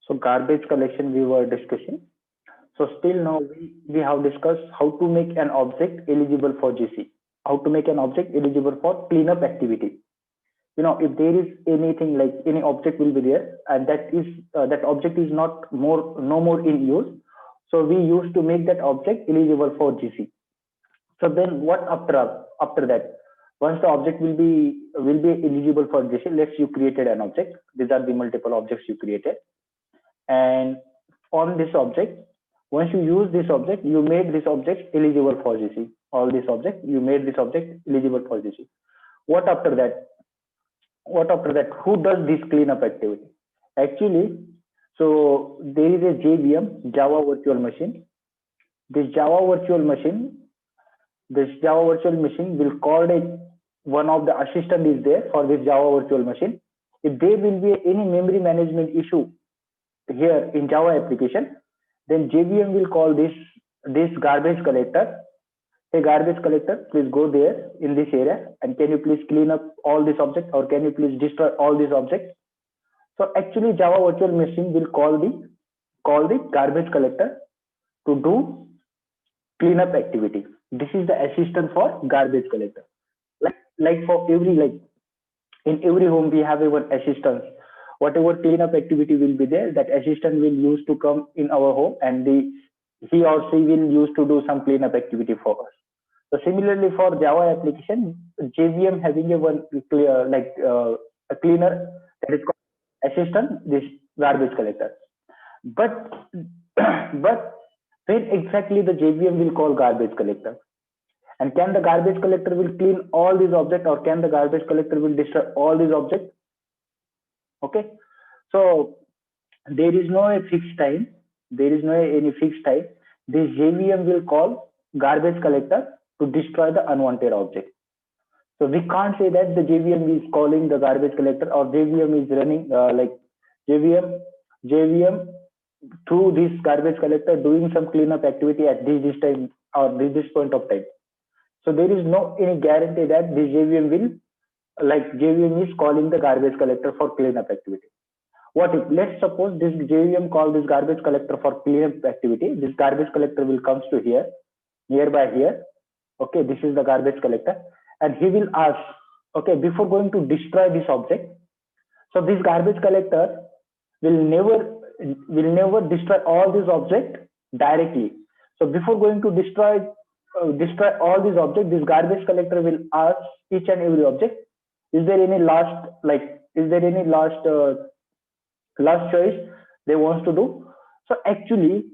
So garbage collection we were discussing. So still now we have discussed how to make an object eligible for GC, how to make an object eligible for cleanup activity. If there is anything like any object will be there and that object is not more no more in use, so we used to make that object eligible for GC. So then what after that? Once the object will be eligible for GC, let's you created an object. These are the multiple objects you created, and on this object, once you use this object, you made this object eligible for GC. All this object you made this object eligible for GC. What after that? What after that? Who does this cleanup activity? Actually, so there is a JVM, Java Virtual Machine. This Java Virtual Machine this Java virtual machine will coordinate one of the assistant is there for this Java virtual machine. If there will be any memory management issue here in Java application, then JVM will call this garbage collector. Hey, garbage collector, please go there in this area and can you please clean up all these objects or can you please destroy all these objects? So actually Java virtual machine will call the garbage collector to do cleanup activity. This is the assistant for garbage collector. Like for every in every home we have our assistants. Whatever cleanup activity will be there, that assistant will use to come in our home and he or she will use to do some cleanup activity for us. So similarly for Java application, JVM having a one a cleaner that is called assistant, this garbage collector. But but when exactly the JVM will call garbage collector? And can the garbage collector will clean all these objects or can the garbage collector will destroy all these objects? Okay. So there is no a fixed time. There is no any fixed time. This JVM will call garbage collector to destroy the unwanted object. So we can't say that the JVM is calling the garbage collector or JVM is running JVM through this garbage collector doing some cleanup activity at this time or this point of time. So there is no any guarantee that this JVM is calling the garbage collector for cleanup activity. What if let's suppose this JVM call this garbage collector for cleanup activity? This garbage collector will comes to here, nearby here. Okay, this is the garbage collector, and he will ask, okay, before going to destroy this object. So this garbage collector will never destroy all these objects directly. So before going to destroy all these objects, this garbage collector will ask each and every object, is there any last choice they want to do? So actually,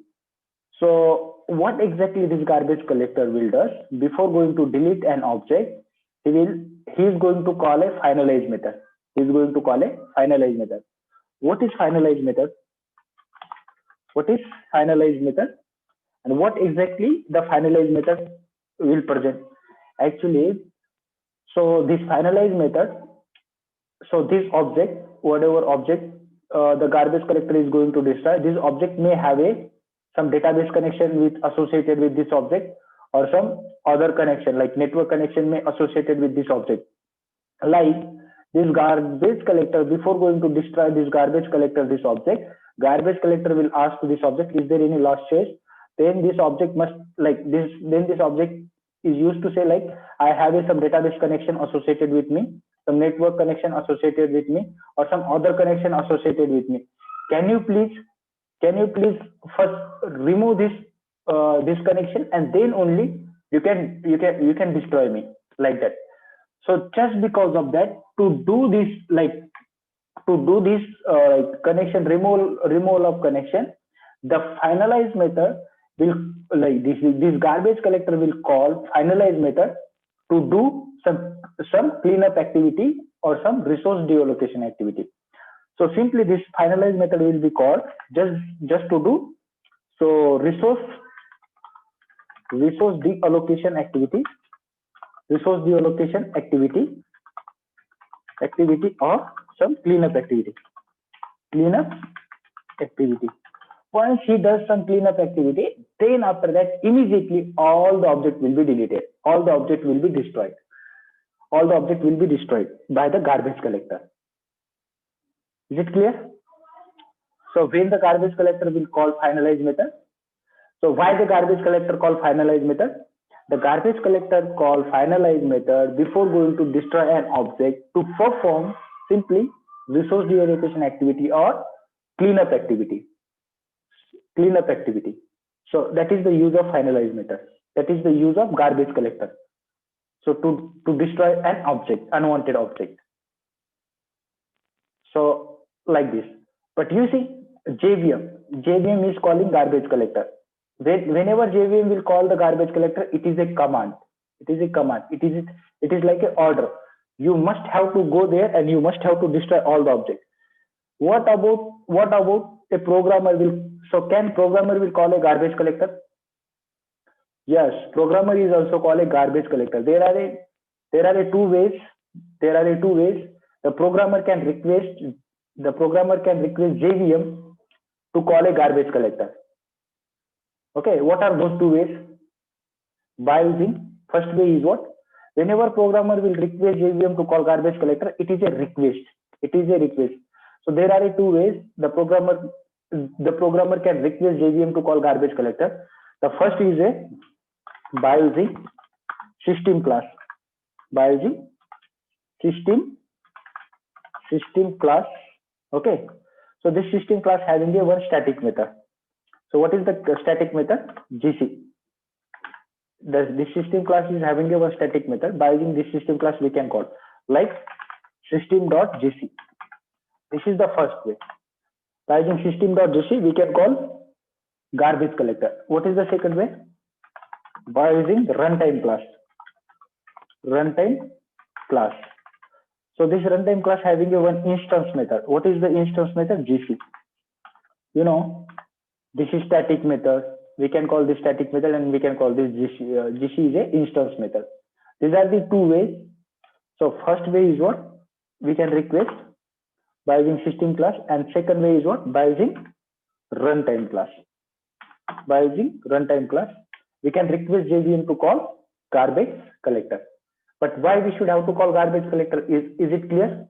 so what exactly this garbage collector will does before going to delete an object, he is going to call a finalize method. He is going to call a finalize method. What is finalize method? What is finalize method? And what exactly the finalize method will present? Actually, so this finalize method, so this object, whatever object the garbage collector is going to destroy, this object may have some database connection associated with this object or some other connection like network connection may associated with this object. Like this garbage collector, before going to destroy this garbage collector, this object, garbage collector will ask to this object, is there any lost choice? Then this object must then this object is used to say like, I have some database connection associated with me, some network connection associated with me, or some other connection associated with me. Can you please first remove this connection and then only you can destroy me, like that. So just because of that, to do this connection removal of connection, the finalize method will this garbage collector will call finalize method to do some cleanup activity or some resource deallocation activity. So simply this finalize method will be called just to do so resource deallocation activity or some cleanup activity. Once he does some cleanup activity, then after that immediately all the object will be deleted, all the object will be destroyed by the garbage collector. Is it clear? So when the garbage collector will call finalize method. So why the garbage collector call finalize method? The garbage collector call finalize method before going to destroy an object to perform simply resource deallocation activity or cleanup activity. Cleanup activity. So that is the use of finalize method. That is the use of garbage collector. So to destroy an object, unwanted object. So like this. But you see, JVM is calling garbage collector. Whenever JVM will call the garbage collector, it is a command. It is a command. It is like an order. You must have to go there and you must have to destroy all the objects. What about a programmer will? So can programmer will call a garbage collector? Yes, programmer is also called a garbage collector. There are a two ways. There are a two ways. The programmer can request JVM to call a garbage collector. Okay, what are those two ways? By using first way is what? Whenever programmer will request JVM to call garbage collector, it is a request. It is a request. So there are two ways the programmer can request JVM to call garbage collector. The first is a by using system class. By using system class. Okay. So this system class having a one static method. So what is the static method? GC. This system class is having a one static method. By using this system class, we can call like system.gc. This is the first way. By using system.gc, we can call garbage collector. What is the second way? By using runtime class. Runtime class. So this runtime class having a one instance method. What is the instance method? GC. You know, this is static method. We can call this static method and we can call this GC. GC is a instance method. These are the two ways. So first way is what? We can request by using system class, and second way is what? By using runtime class. By using runtime class, we can request JVM to call garbage collector. But why we should have to call garbage collector? Is it clear?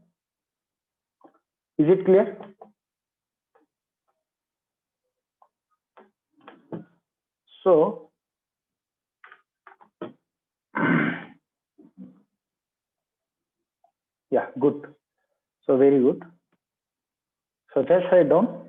Is it clear? So yeah, good. So very good. So just write down.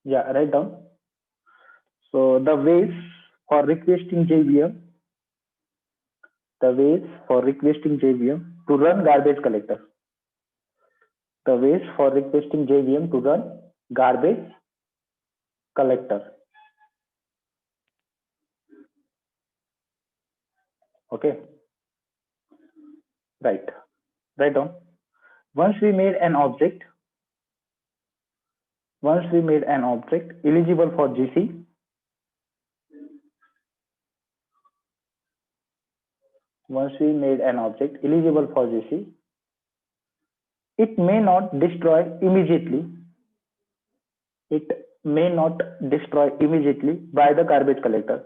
Yeah, write down. So the ways for requesting JVM, to run garbage collector. The ways for requesting JVM to run garbage collector. Okay. Right. Write down. Once we made an object eligible for GC, it may not destroy immediately. By the garbage collector.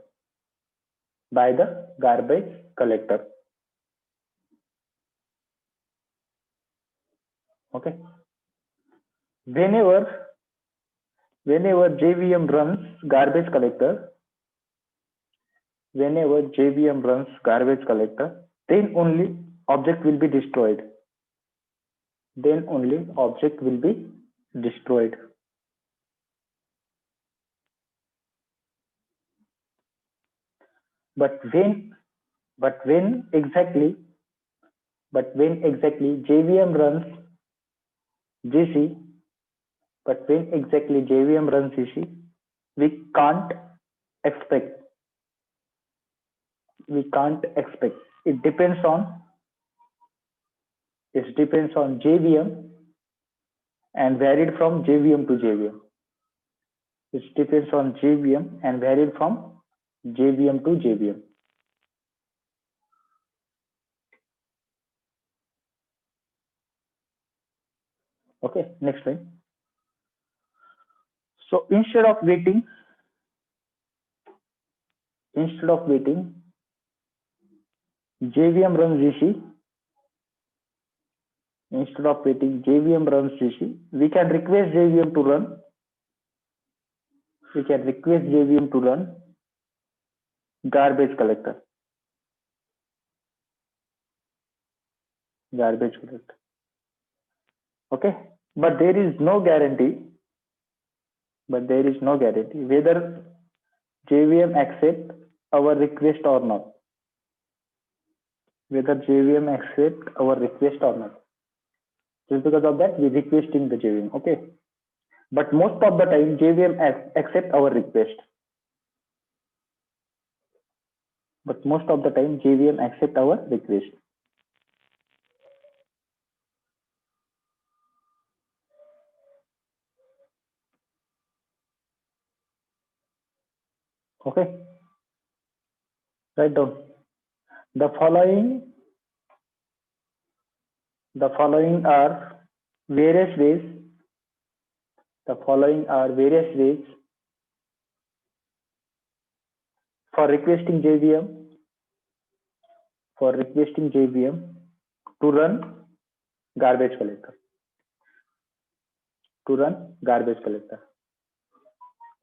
Okay. Whenever JVM runs garbage collector, then only object will be destroyed. But when exactly JVM runs GC, we can't expect. It depends on JVM and varied from JVM to JVM. It depends on JVM and varied from JVM to JVM. Okay, next line. So instead of waiting instead of waiting, JVM runs GC. Instead of waiting, JVM runs GC. We can request JVM to run. We can request JVM to run garbage collector. Garbage collector. Okay, but there is no guarantee. But there is no guarantee whether JVM accept our request or not. Whether JVM accept our request or not. Just because of that, we requesting the JVM. Okay, but most of the time JVM accept our request. But most of the time JVM accept our request. Okay, write down the following are various ways. The following are various ways for requesting JVM to run garbage collector.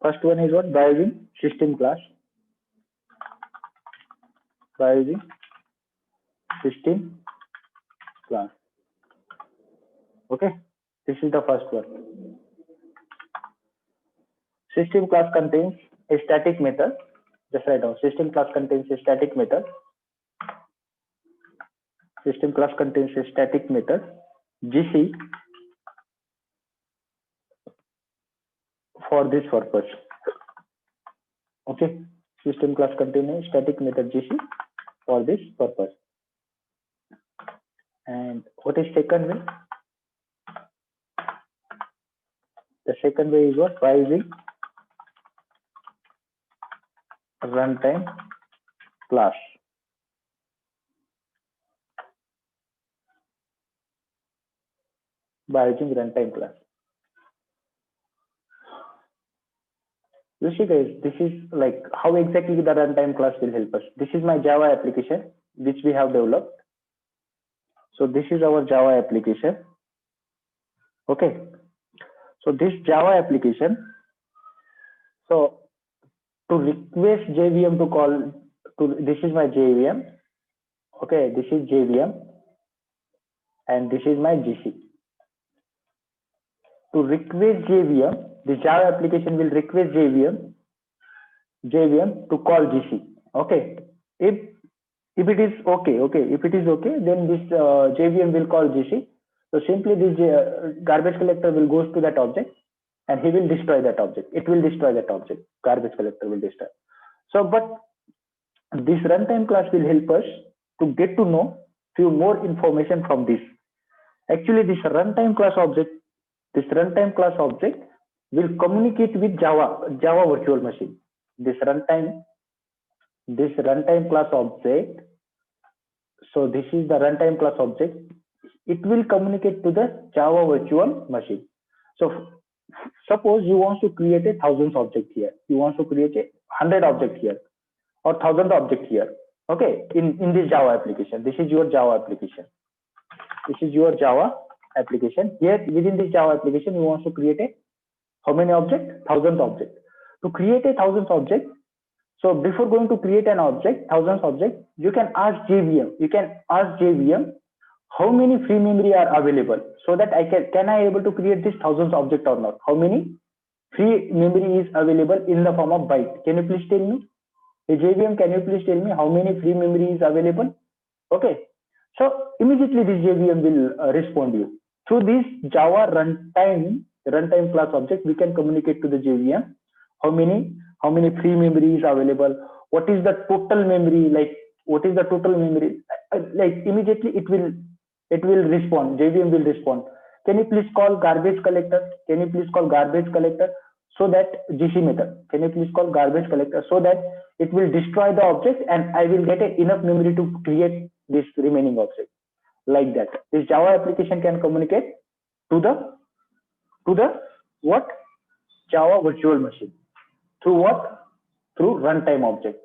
First one is what? By using system class. Okay, this is the first one. System class contains a static method. Just write down. System class contains a static method. GC for this purpose. Okay, system class contains a static method GC for this purpose. And what is second way? The second way is what? By using runtime class. You see guys, this is like how exactly the runtime class will help us. This is my Java application which we have developed. So this is our Java application. Okay, so this Java application, so to request JVM to call to, this is my JVM. Okay, this is JVM and this is my GC. To request JVM, the Java application will request JVM to call GC. Okay, if it is okay, then this JVM will call GC. So simply this garbage collector will goes to that object and he will destroy that object. It will destroy that object. Garbage collector will destroy. So, but this runtime class will help us to get to know few more information from this. Actually, this runtime class object will communicate with Java virtual machine. This runtime class object. So this is the runtime class object. It will communicate to the Java virtual machine. So suppose you want to create 1,000 object here. You want to create 100 object here or 1,000 object here. Okay, in this Java application. This is your Java application. Here within this Java application, you want to create how many objects? 1,000 objects. To create 1,000 objects, so before going to create an object, 1,000 objects, you can ask JVM how many free memory are available, so that I can I able to create this 1,000 object or not? How many free memory is available in the form of byte? Can you please tell me? Hey JVM, can you please tell me how many free memory is available? Okay, so immediately this JVM will respond you. Through this Java runtime class object, we can communicate to the JVM how many free memory is available, what is the total memory, like what is the total memory, like immediately it will respond. JVM will respond. Can you please call garbage collector? So that GC method. Can you please call garbage collector so that it will destroy the object and I will get enough memory to create this remaining object. Like that, this Java application can communicate to the what? Java virtual machine. Through what? Through runtime object.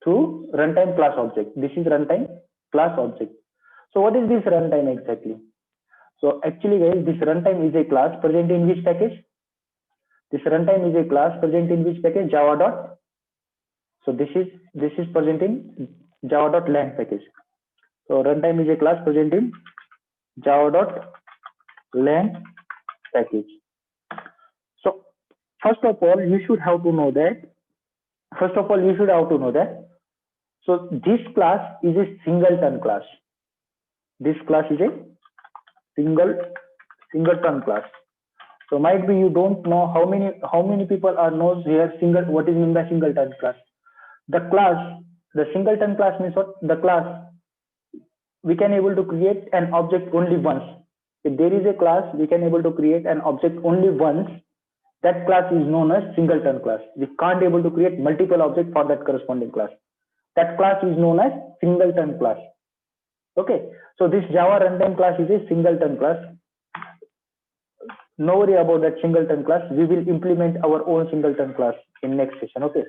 through runtime class object. This is runtime class object. So what is this runtime exactly? So actually guys, this runtime is a class present in which package? This runtime is a class present in which package? Java dot. So this is present in Java dot lang package. So runtime is a class present in Java dot lang package. So first of all, you should have to know that. So this class is a singleton class. This class is a singleton class. So might be you don't know how many people are knows here what is meant by singleton class. The singleton class means what? The class we can able to create an object only once. If there is a class we can able to create an object only once, that class is known as singleton class. We can't able to create multiple objects for that corresponding class. That class is known as singleton class. Okay, so this Java runtime class is a singleton class. No worry about that singleton class. We will implement our own singleton class in next session, okay,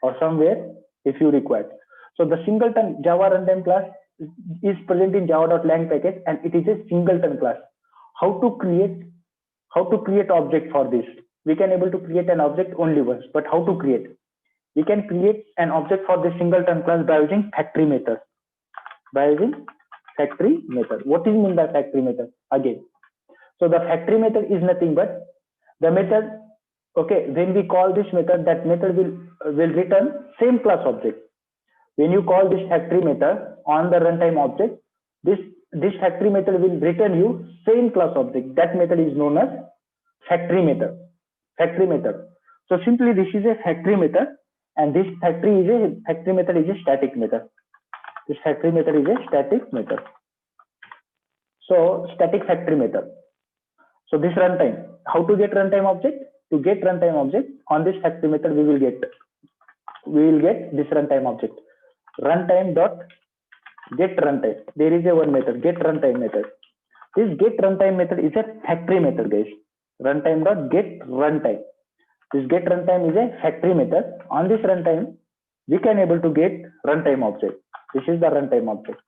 or somewhere if you require. So the singleton Java runtime class is present in java.lang package, and it is a singleton class. How to create object for this? We can able to create an object only once, but how to create? We can create an object for this singleton class by using factory method. What is mean by factory method? Again, so the factory method is nothing but the method. Okay, when we call this method, that method will return same class object. When you call this factory method on the runtime object, this factory method will return you same class object. That method is known as factory method. So simply this is a factory method, and this factory method is a static method. This factory method is a static method. So static factory method. So this runtime, how to get runtime object? To get runtime object on this factory method, we will get this runtime object. Runtime dot get runtime. There is a one method, get runtime method. This get runtime method is a factory method, guys. Runtime dot get runtime. This get runtime is a factory method. On this runtime, we can able to get runtime object. This is the runtime object.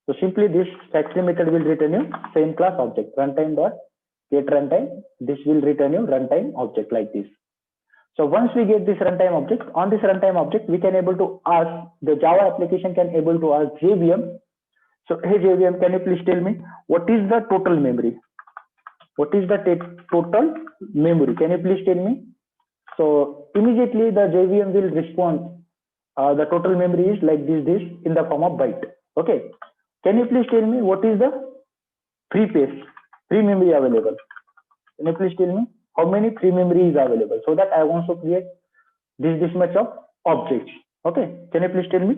So simply this factory method will return you same class object. Runtime dot get runtime. This will return you runtime object like this. So once we get this runtime object, on this runtime object, we can able to ask, the Java application can able to ask JVM. So hey JVM, can you please tell me what is the total memory? What is the total memory? Can you please tell me? So immediately the JVM will respond. The total memory is like this in the form of byte. Okay. Can you please tell me what is the free memory available? Can you please tell me how many free memory is available, so that I want to create this much of objects? Okay. Can you please tell me?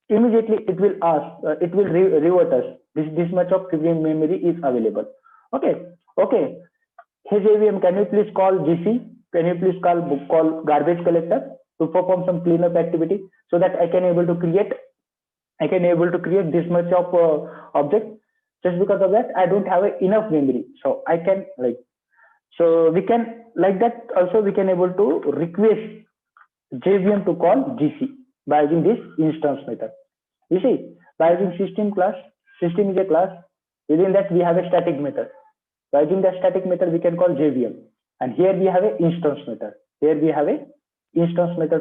Immediately it will ask, it will revert us this much of free memory is available. Okay. Hey JVM, can you please call GC? Can you please call garbage collector to perform some cleanup activity, so that I can able to create this much of object. Just because of that, I don't have enough memory, so I can so we can like that. Also, we can able to request JVM to call GC by using this instance method. You see, by using system is a class. Within that, we have a static method. By using the static method, we can call JVM. And here we have a instance method.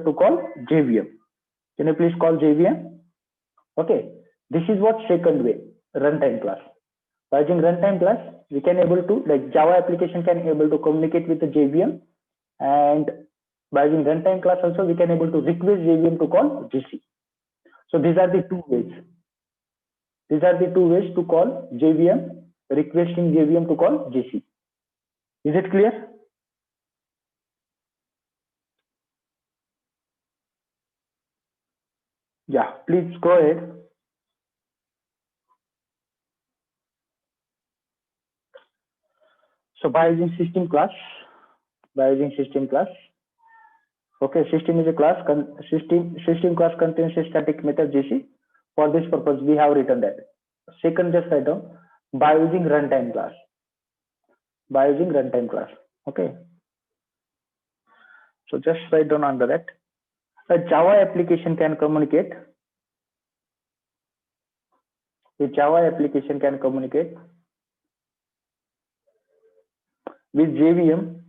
To call JVM. Can you please call JVM? Okay. This is what second way, runtime class. By using runtime class, we can able to, Java application can able to communicate with the JVM, and by using runtime class also we can able to request JVM to call GC. So these are the two ways. To call JVM, requesting JVM to call GC. Is it clear? Yeah, please go ahead. So by using system class, okay, system is a class. System class contains a static method GC. For this purpose, we have written that. Second, just write down by using runtime class. Okay. So just write down under that A Java application can communicate. A Java application can communicate with JVM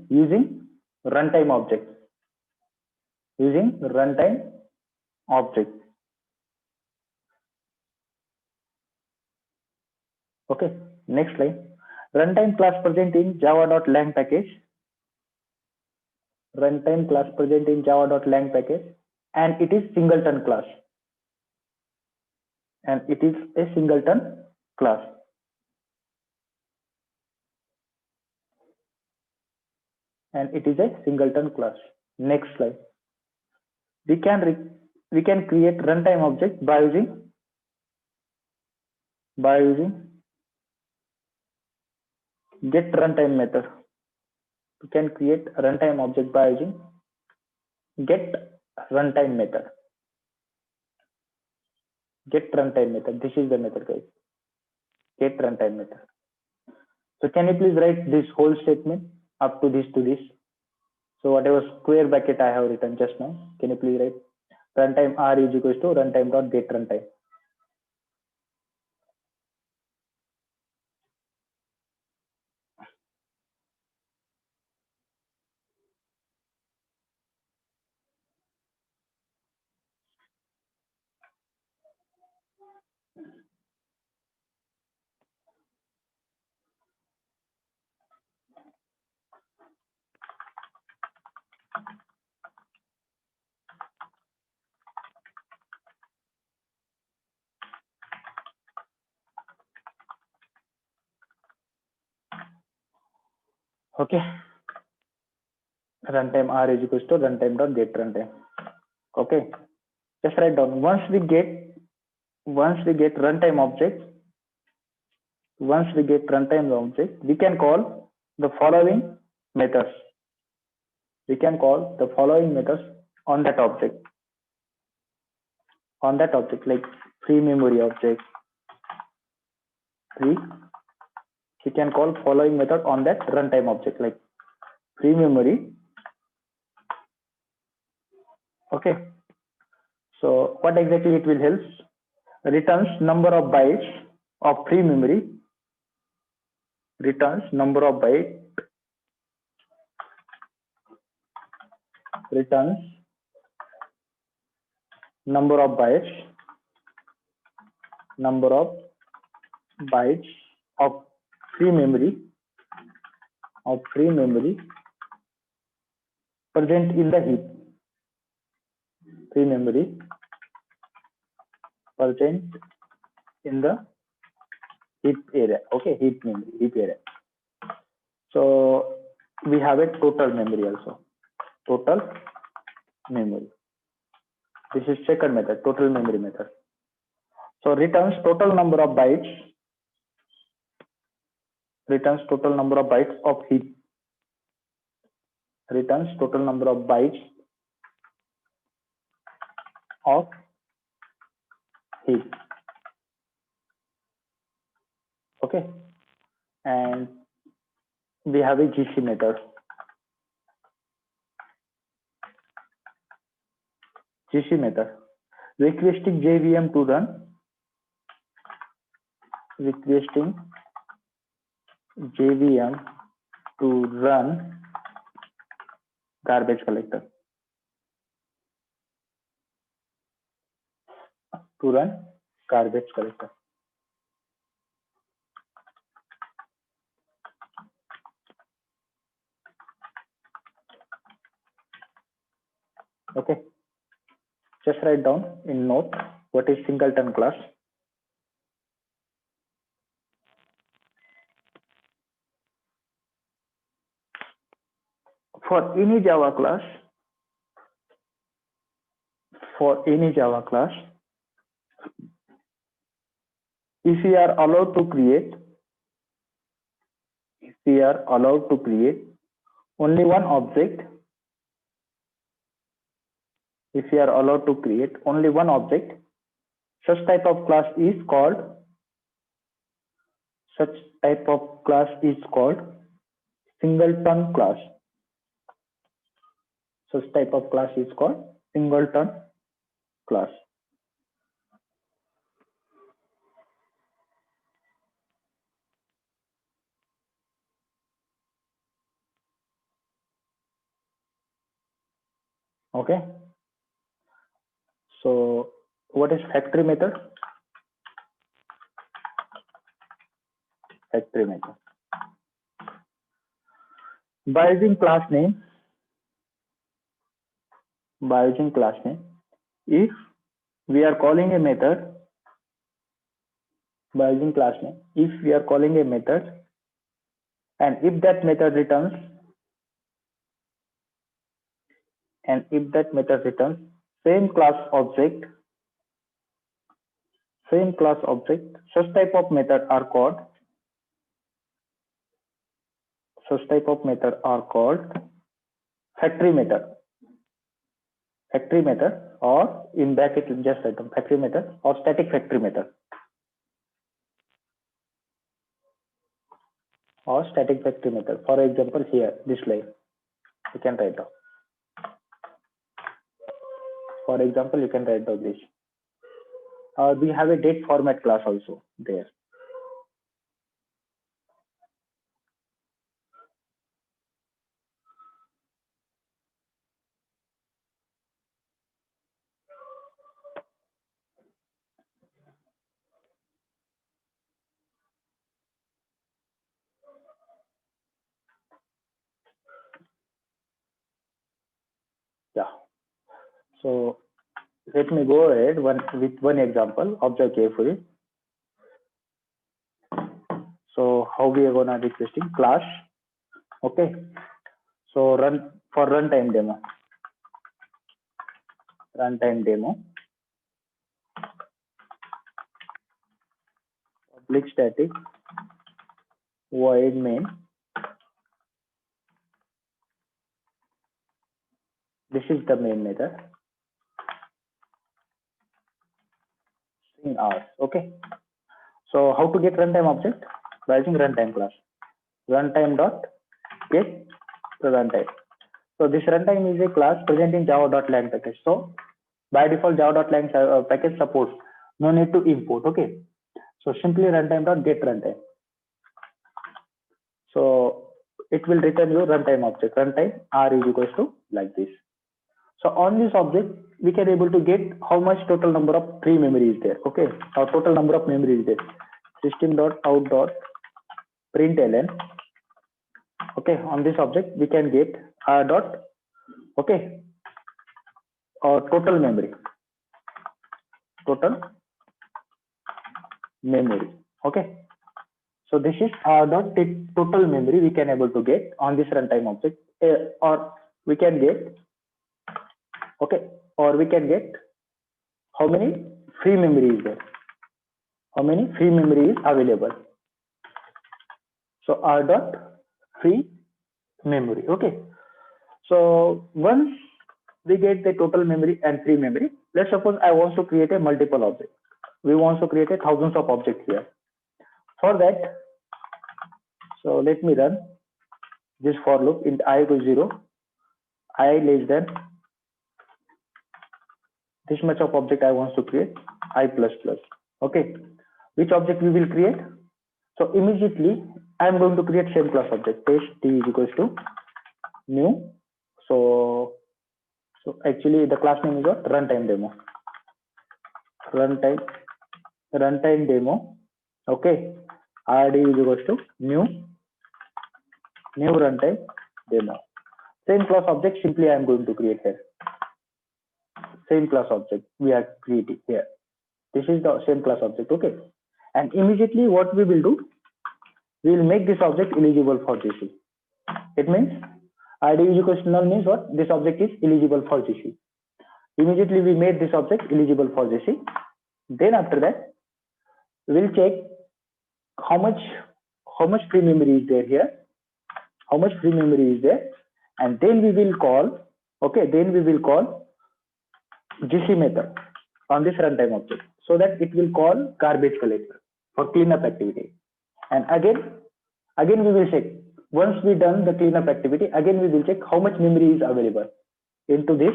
using runtime objects. Using runtime objects. Okay. Next line. Runtime class present in java.lang package. Runtime class present in java.lang package, and it is singleton class. And it is a singleton class. And it is a singleton class. Next slide. We can create runtime object by using get runtime method. We can create a runtime object by using get runtime method. Get runtime method. This is the method, guys. Get runtime method. So can you please write this whole statement up to this to this? So whatever square bracket I have written just now, can you please write runtime R is equals to runtime dot get runtime. Okay. Runtime R is equals to runtime dot get runtime. Okay. Just write down. Once we get runtime object, we can call the following methods. We can call the following methods on that object. Like free memory object. We can call following method on that runtime object, like free memory. Okay. So what exactly it will help? Returns number of bytes of free memory. Returns number of bytes. Returns number of bytes. Number of bytes of free memory. Present in the heap. Free memory present in the heap area. Okay, heap area. So we have a total memory also. Total memory. This is second method, total memory method. So returns total number of bytes. Returns total number of bytes of heap. Returns total number of bytes of heap. Okay, and we have a GC method. GC method requesting JVM to run. Requesting JVM to run garbage collector. To run garbage collector. Okay, just write down in note what is singleton class. For any Java class, if we are allowed to create only one object, such type of class is called singleton class. Such type of class is called singleton class. Okay. So what is factory method? Factory method. By using class name, if we are calling a method, by using class name, if we are calling a method, and if that method returns, same class object, such type of method are called factory method. Factory method, or in bracket just write down factory method or static factory method. Or static factory method. For example, here, this line, you can write down. For example, you can write down this. We have a date format class also there. Yeah. So let me go ahead with one example. Observe carefully. So how we are gonna requesting class? Okay. So runtime demo. Public static void main. This is the main method. String hours. Okay. So how to get runtime object? By using runtime class. Runtime dot get runtime. So this runtime is a class present in java.lang package. So by default, java.lang package supports. No need to import. Okay. So simply runtime dot get runtime. So it will return you runtime object. Runtime r is equals to like this. So on this object, we can able to get how much total number of free memory is there. Okay. Our total number of memory is there. System.out.println. Okay. On this object, we can get dot. Okay. Total memory. Okay. So this is the total memory we can able to get on this runtime object, or we can get, okay, or we can get how many free memory is there, how many free memory is available. So r dot free memory. Okay. So once we get the total memory and free memory, let's suppose I want to create a multiple object. We want to create a thousands of objects here. For that, so let me run this for loop in I equals 0, I less than this much of object I want to create, I plus plus. Okay, which object we will create? So immediately I am going to create same class object, test t is equals to new. So actually the class name is what? Runtime demo. Runtime demo. Okay, rd is equals to new runtime demo. Same class object simply I am going to create here. Same class object we are creating here. This is the same class object. Okay, and immediately what we will do, we will make this object eligible for GC. It means id is equals to null means what? This object is eligible for GC. Immediately we made this object eligible for GC. Then after that, we'll check how much free memory is there here, and then we will call, okay, GC method on this runtime object, so that it will call garbage collector for cleanup activity. And again we will check, once we done the cleanup activity, again we will check how much memory is available. into this,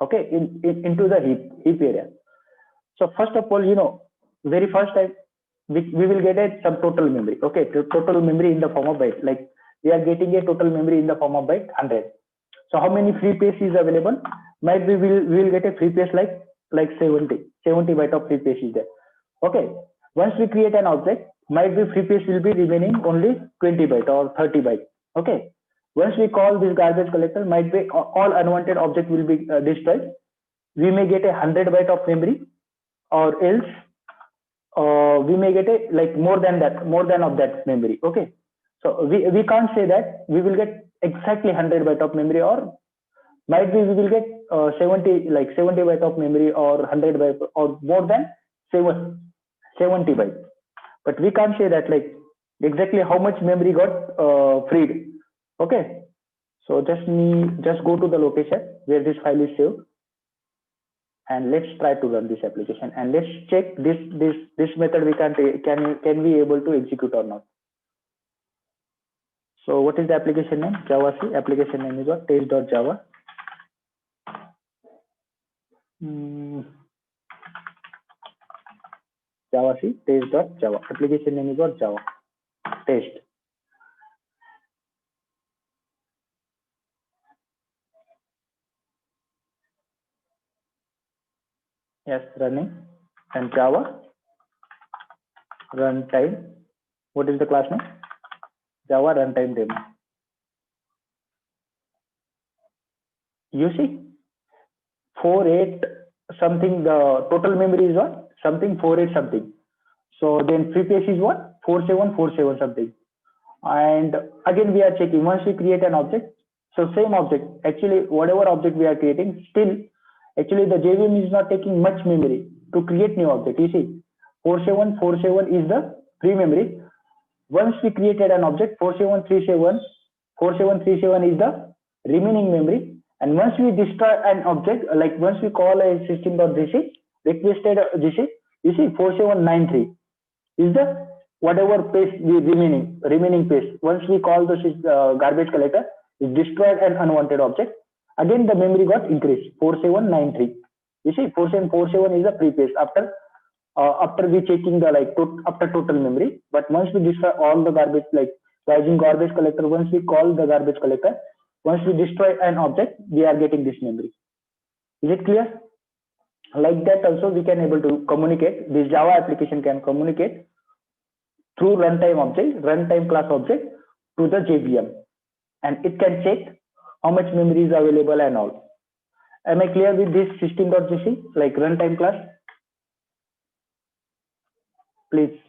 okay, into the heap area. So first of all, very first time we will get some total memory, okay, total memory in the form of byte. Like we are getting a total memory in the form of byte 100. So how many free page is available? Might be we will get a free page like 70 byte of free page is there. Okay, once we create an object, might be free page will be remaining only 20 byte or 30 byte. Okay, once we call this garbage collector, might be all unwanted object will be destroyed. We may get 100 byte of memory, or else we may get like more than of that memory. Okay, so we can't say that we will get exactly 100 byte of memory, or might be we will get 70 byte of memory, or 100 byte, or more than 70 byte. But we can't say that like exactly how much memory got freed. Okay, so just go to the location where this file is saved, and let's try to run this application, and let's check this method we can we able to execute or not. So what is the application name? Java C. Application name is what? Test.java. Java C test.java. Application name is what? Java test. Yes, running. And Java runtime. What is the class name? Java runtime demo. You see, 48 something. The total memory is what? Something 48 something. So then free page is what? 4747 something. And again we are checking once we create an object. So same object, actually whatever object we are creating, still actually the JVM is not taking much memory to create new object. You see, 4747 is the free memory. Once we created an object, 4737 is the remaining memory. And once we destroy an object, like once we call a system.gc requested gc, you see 4793 is the whatever page remaining page. Once we call the garbage collector, is destroyed an unwanted object. Again the memory got increased 4793. You see, 4747 is the free page after we checking the after total memory. But once we destroy all the garbage, like using garbage collector, once we call the garbage collector, once we destroy an object, we are getting this memory. Is it clear? Like that also we can able to communicate. This Java application can communicate through runtime class object to the JVM, and it can check how much memory is available and all. Am I clear with this system.gc, like runtime class? Please